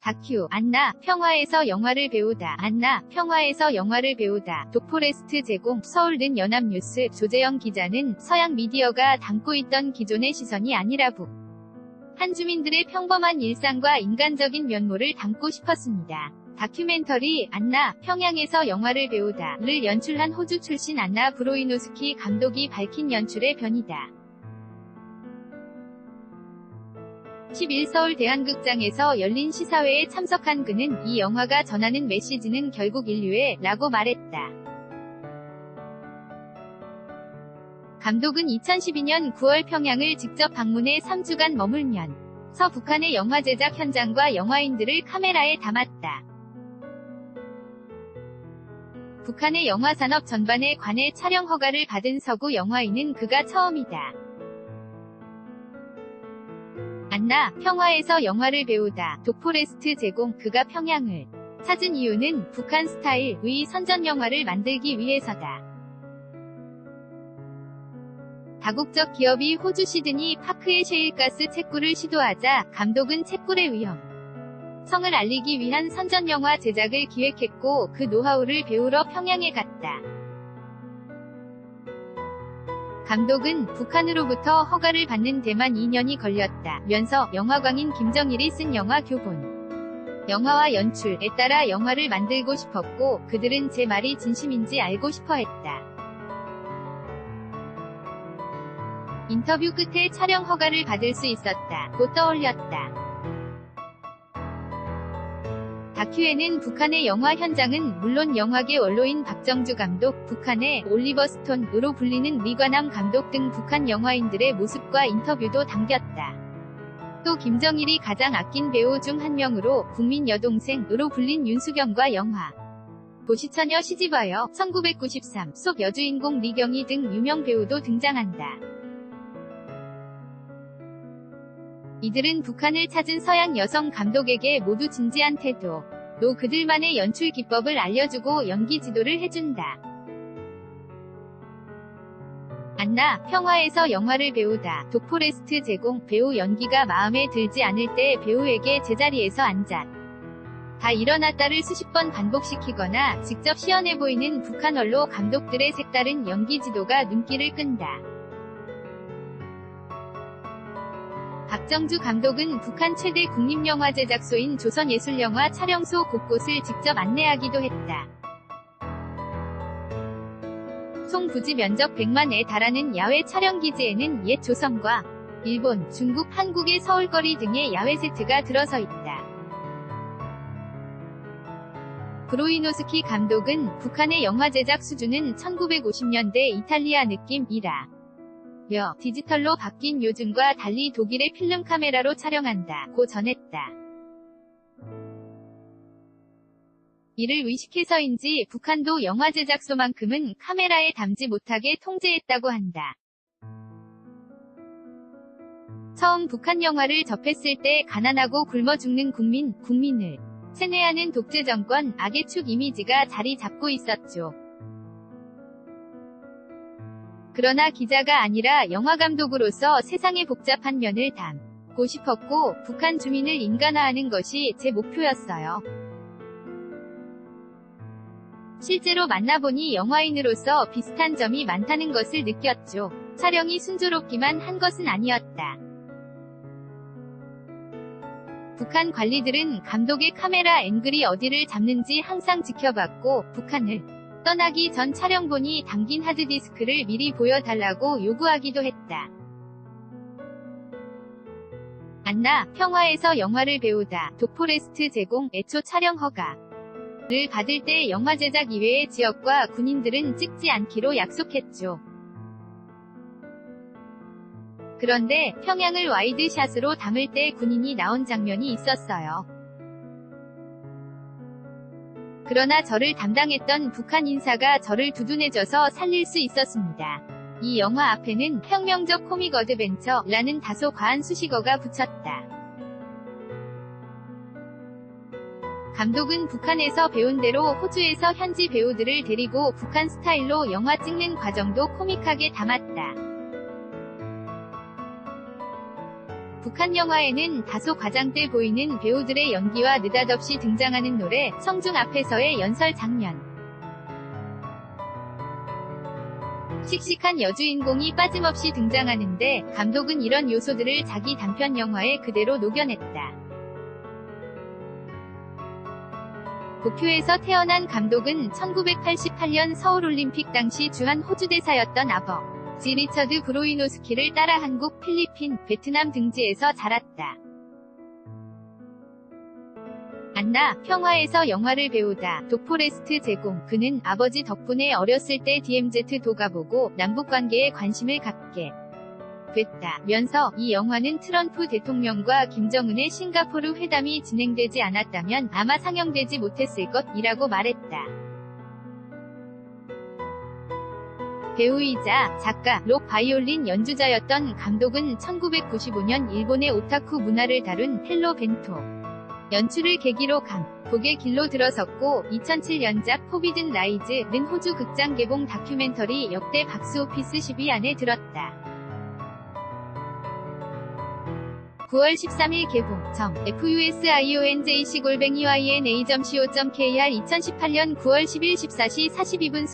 다큐 안나 평화에서 영화를 배우다. 안나 평화에서 영화를 배우다. 독포레스트 제공. 서울는 연합뉴스. 조재영 기자는 서양 미디어가 담고 있던 기존의 시선이 아니라 한주민들의 평범한 일상과 인간적인 면모를 담고 싶었습니다. 다큐멘터리 안나 평양에서 영화를 배우다를 연출한 호주 출신 안나 브로이노스키 감독이 밝힌 연출의 변이다. 10일 서울 대한극장에서 열린 시사회에 참석한 그는 이 영화가 전하는 메시지는 결국 인류에 라고 말했다. 감독은 2012년 9월 평양을 직접 방문해 3주간 머물면서 북한의 영화 제작 현장과 영화인들을 카메라에 담았다. 북한의 영화 산업 전반에 관해 촬영 허가를 받은 서구 영화인은 그가 처음이다. 안나 평화에서 영화를 배우다. 독포레스트 제공. 그가 평양을 찾은 이유는 북한 스타일의 선전 영화를 만들기 위해서다. 다국적 기업이 호주 시드니 파크의 셰일가스 채굴을 시도하자 감독은 채굴의 위험성을 알리기 위한 선전 영화 제작을 기획했고 그 노하우를 배우러 평양에 갔다. 감독은 북한으로부터 허가를 받는 데만 2년이 걸렸다면서 영화광인 김정일이 쓴 영화 교본 영화와 연출에 따라 영화를 만들고 싶었고 그들은 제 말이 진심인지 알고 싶어 했다. 인터뷰 끝에 촬영 허가를 받을 수 있었다고 떠올렸다. 다큐에는 북한의 영화 현장은 물론 영화계 원로인 박정주 감독, 북한의 올리버 스톤으로 불리는 리관암 감독 등 북한 영화인들의 모습과 인터뷰도 담겼다. 또 김정일이 가장 아낀 배우 중 한 명으로 국민 여동생으로 불린 윤수경과 영화 도시처녀 시집와요 1993 속 여주인공 리경이 등 유명 배우도 등장한다. 이들은 북한을 찾은 서양 여성 감독에게 모두 진지한 태도로 그들만의 연출 기법을 알려주고 연기 지도를 해준다. 안나 평화에서 영화를 배우다. 독포레스트 제공. 배우 연기가 마음에 들지 않을 때 배우에게 제자리에서 앉아 다 일어났다를 수십 번 반복시키거나 직접 시연해 보이는 북한 원로 감독들의 색다른 연기 지도가 눈길을 끈다. 박정주 감독은 북한 최대 국립영화 제작소인 조선예술영화 촬영소 곳곳을 직접 안내하기도 했다. 총 부지 면적 100만에 달하는 야외 촬영기지에는 옛 조선과 일본, 중국, 한국의 서울거리 등의 야외 세트가 들어서 있다. 브로이노스키 감독은 북한의 영화 제작 수준은 1950년대 이탈리아 느낌이라 디지털로 바뀐 요즘과 달리 독일의 필름 카메라로 촬영한다고 전했다. 이를 의식해서인지 북한도 영화 제작소만큼은 카메라에 담지 못하게 통제했다고 한다. 처음 북한 영화를 접했을 때 가난하고 굶어 죽는 국민을 세뇌하는 독재 정권, 악의 축 이미지가 자리 잡고 있었죠. 그러나 기자가 아니라 영화감독으로서 세상의 복잡한 면을 담고 싶었고 북한 주민을 인간화하는 것이 제 목표였어요. 실제로 만나보니 영화인으로서 비슷한 점이 많다는 것을 느꼈죠. 촬영이 순조롭기만 한 것은 아니었다. 북한 관리들은 감독의 카메라 앵글이 어디를 잡는지 항상 지켜봤고 북한을 떠나기 전 촬영본이 담긴 하드디스크를 미리 보여달라고 요구하기도 했다. 안나 평화에서 영화를 배우다. 독포레스트 제공. 애초 촬영 허가를 받을 때 영화 제작 이외의 지역과 군인들은 찍지 않기로 약속했죠. 그런데 평양을 와이드샷으로 담을 때 군인이 나온 장면이 있었어요. 그러나 저를 담당했던 북한 인사가 저를 두둔해줘서 살릴 수 있었습니다. 이 영화 앞에는 혁명적 코믹 어드벤처라는 다소 과한 수식어가 붙였다. 감독은 북한에서 배운 대로 호주에서 현지 배우들을 데리고 북한 스타일로 영화 찍는 과정도 코믹하게 담았다. 북한 영화에는 다소 과장돼 보이는 배우들의 연기와 느닷없이 등장하는 노래, 성중 앞에서의 연설 장면, 씩씩한 여주인공이 빠짐없이 등장하는데 감독은 이런 요소들을 자기 단편 영화에 그대로 녹여냈다. 도쿄에서 태어난 감독은 1988년 서울올림픽 당시 주한 호주 대사였던 아버지 리처드 브로이노스키를 따라 한국, 필리핀, 베트남 등지에서 자랐다. 안나, 평화에서 영화를 배우다. 독포레스트 제공. 그는 아버지 덕분에 어렸을 때 DMZ도 가보고 남북관계에 관심을 갖게 됐다. 면서 이 영화는 트럼프 대통령과 김정은의 싱가포르 회담이 진행되지 않았다면 아마 상영되지 못했을 것이라고 말했다. 배우이자 작가, 록 바이올린 연주자였던 감독은 1995년 일본의 오타쿠 문화를 다룬 헬로 벤토 연출을 계기로 감독의 길로 들어섰고 2007년작 포비든 라이즈는 호주 극장 개봉 다큐멘터리 역대 박스오피스 10위 안에 들었다. 9월 13일 개봉. fusionjc@yna.co.kr 2018년 9월 10일 14시 42분